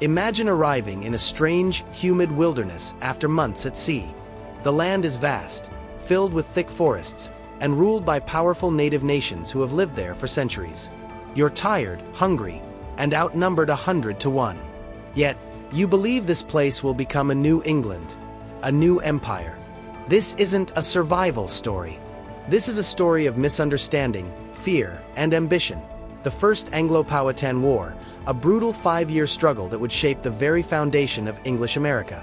Imagine arriving in a strange, humid wilderness after months at sea. The land is vast, filled with thick forests, and ruled by powerful native nations who have lived there for centuries. You're tired, hungry, and outnumbered 100 to 1. Yet, you believe this place will become a new England, a new empire. This isn't a survival story. This is a story of misunderstanding, fear, and ambition. The First Anglo-Powhatan War, a brutal 5-year struggle that would shape the very foundation of English America.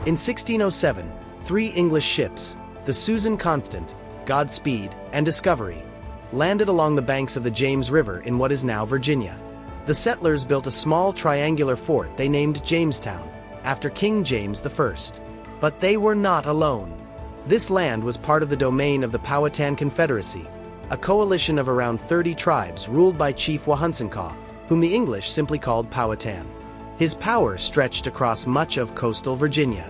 In 1607, 3 English ships, the Susan Constant, Godspeed, and Discovery, landed along the banks of the James River in what is now Virginia. The settlers built a small triangular fort they named Jamestown, after King James I. But they were not alone. This land was part of the domain of the Powhatan Confederacy, a coalition of around 30 tribes ruled by Chief Wahunsenacawh, whom the English simply called Powhatan. His power stretched across much of coastal Virginia.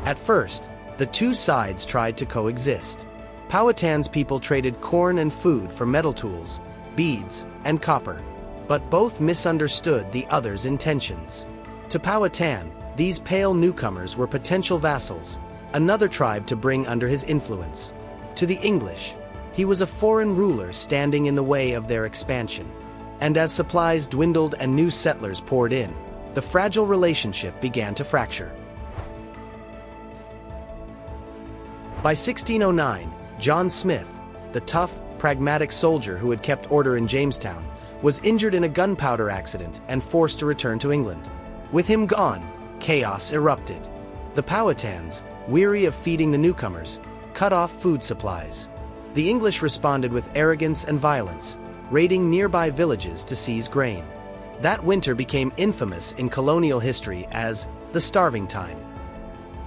At first, the two sides tried to coexist. Powhatan's people traded corn and food for metal tools, beads, and copper. But both misunderstood the other's intentions. To Powhatan, these pale newcomers were potential vassals, another tribe to bring under his influence. To the English, he was a foreign ruler standing in the way of their expansion. And as supplies dwindled and new settlers poured in, the fragile relationship began to fracture. By 1609, John Smith, the tough, pragmatic soldier who had kept order in Jamestown, was injured in a gunpowder accident and forced to return to England. With him gone, chaos erupted. The Powhatans, weary of feeding the newcomers, cut off food supplies. The English responded with arrogance and violence, raiding nearby villages to seize grain. That winter became infamous in colonial history as the Starving Time.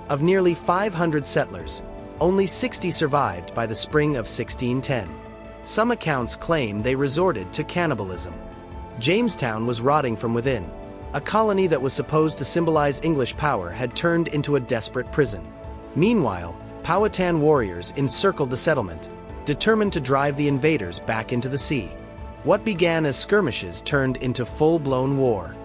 Of nearly 500 settlers, only 60 survived by the spring of 1610. Some accounts claim they resorted to cannibalism. Jamestown was rotting from within. A colony that was supposed to symbolize English power had turned into a desperate prison. Meanwhile, Powhatan warriors encircled the settlement, determined to drive the invaders back into the sea. What began as skirmishes turned into full-blown war.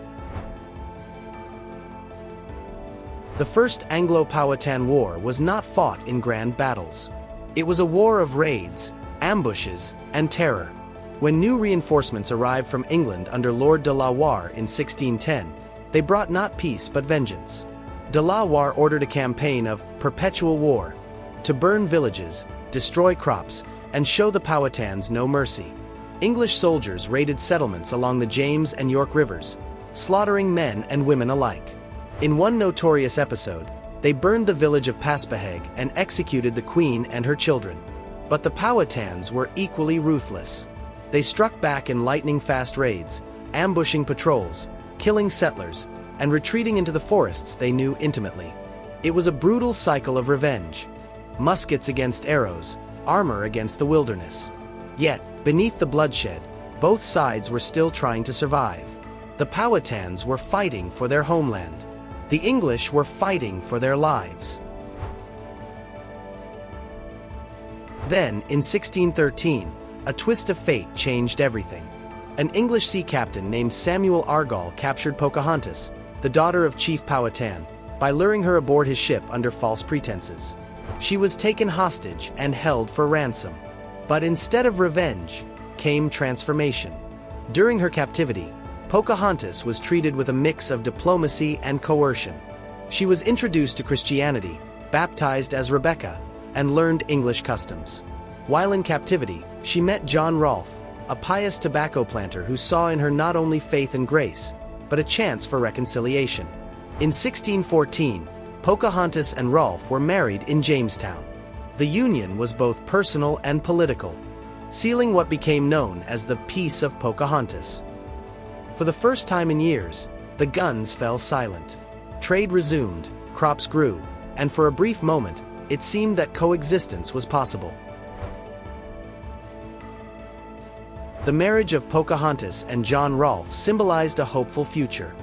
The First Anglo-Powhatan War was not fought in grand battles. It was a war of raids, ambushes, and terror. When new reinforcements arrived from England under Lord de la Warr in 1610, they brought not peace but vengeance. De la Warr ordered a campaign of perpetual war, to burn villages, destroy crops, and show the Powhatans no mercy. English soldiers raided settlements along the James and York Rivers, slaughtering men and women alike. In one notorious episode, they burned the village of Paspahegh and executed the queen and her children. But the Powhatans were equally ruthless. They struck back in lightning-fast raids, ambushing patrols, killing settlers, and retreating into the forests they knew intimately. It was a brutal cycle of revenge. Muskets against arrows, armor against the wilderness. Yet, beneath the bloodshed, both sides were still trying to survive. The Powhatans were fighting for their homeland. The English were fighting for their lives. Then, in 1613, a twist of fate changed everything. An English sea captain named Samuel Argall captured Pocahontas, the daughter of Chief Powhatan, by luring her aboard his ship under false pretenses. She was taken hostage and held for ransom. But instead of revenge, came transformation. During her captivity, Pocahontas was treated with a mix of diplomacy and coercion. She was introduced to Christianity, baptized as Rebecca, and learned English customs. While in captivity, she met John Rolfe, a pious tobacco planter who saw in her not only faith and grace, but a chance for reconciliation. In 1614, Pocahontas and Rolfe were married in Jamestown. The union was both personal and political, sealing what became known as the Peace of Pocahontas. For the first time in years, the guns fell silent. Trade resumed, crops grew, and for a brief moment, it seemed that coexistence was possible. The marriage of Pocahontas and John Rolfe symbolized a hopeful future.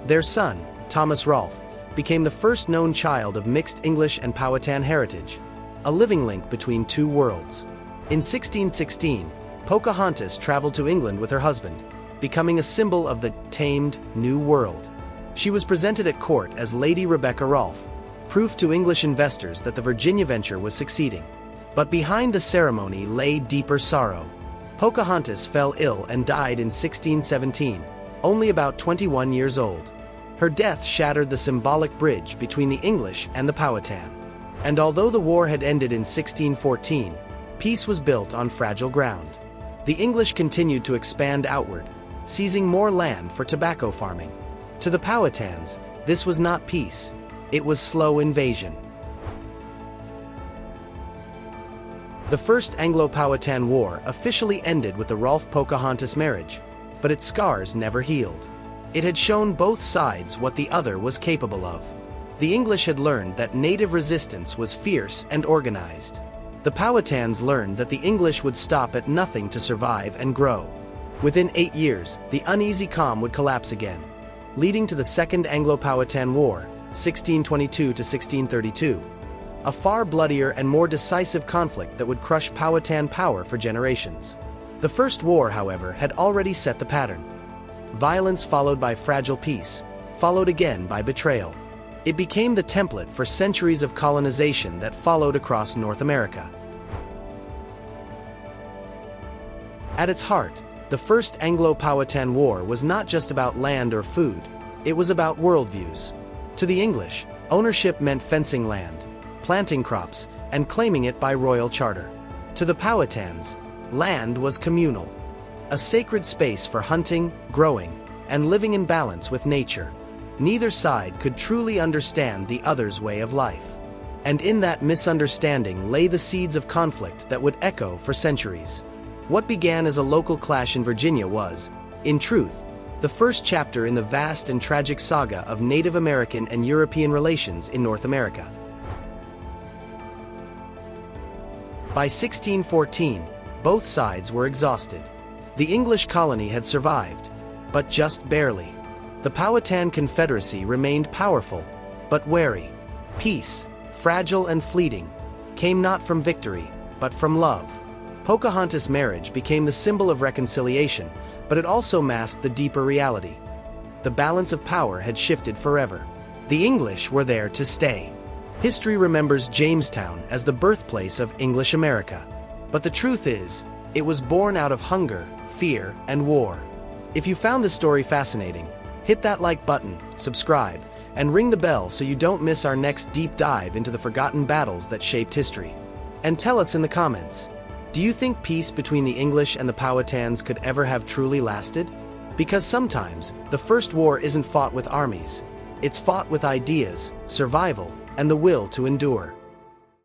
Their son, Thomas Rolfe, became the first known child of mixed English and Powhatan heritage, a living link between two worlds. In 1616, Pocahontas traveled to England with her husband, becoming a symbol of the tamed New World. She was presented at court as Lady Rebecca Rolfe, proof to English investors that the Virginia venture was succeeding. But behind the ceremony lay deeper sorrow. Pocahontas fell ill and died in 1617, only about 21 years old. Her death shattered the symbolic bridge between the English and the Powhatan. And although the war had ended in 1614, peace was built on fragile ground. The English continued to expand outward, seizing more land for tobacco farming. To the Powhatans, this was not peace, it was slow invasion. The First Anglo-Powhatan War officially ended with the Rolfe-Pocahontas marriage, but its scars never healed. It had shown both sides what the other was capable of. The English had learned that native resistance was fierce and organized. The Powhatans learned that the English would stop at nothing to survive and grow. Within 8 years, the uneasy calm would collapse again, leading to the Second Anglo-Powhatan War, 1622 to 1632, a far bloodier and more decisive conflict that would crush Powhatan power for generations. The First War, however, had already set the pattern. Violence followed by fragile peace, followed again by betrayal. It became the template for centuries of colonization that followed across North America. At its heart, the First Anglo-Powhatan War was not just about land or food, it was about worldviews. To the English, ownership meant fencing land, planting crops, and claiming it by royal charter. To the Powhatans, land was communal, a sacred space for hunting, growing, and living in balance with nature. Neither side could truly understand the other's way of life. And in that misunderstanding lay the seeds of conflict that would echo for centuries. What began as a local clash in Virginia was, in truth, the first chapter in the vast and tragic saga of Native American and European relations in North America. By 1614, both sides were exhausted. The English colony had survived, but just barely. The Powhatan Confederacy remained powerful, but wary. Peace, fragile and fleeting, came not from victory, but from love. Pocahontas' marriage became the symbol of reconciliation, but it also masked the deeper reality. The balance of power had shifted forever. The English were there to stay. History remembers Jamestown as the birthplace of English America. But the truth is, it was born out of hunger, fear, and war. If you found this story fascinating, hit that like button, subscribe, and ring the bell so you don't miss our next deep dive into the forgotten battles that shaped history. And tell us in the comments, do you think peace between the English and the Powhatans could ever have truly lasted? Because sometimes, the First War isn't fought with armies. It's fought with ideas, survival, and the will to endure.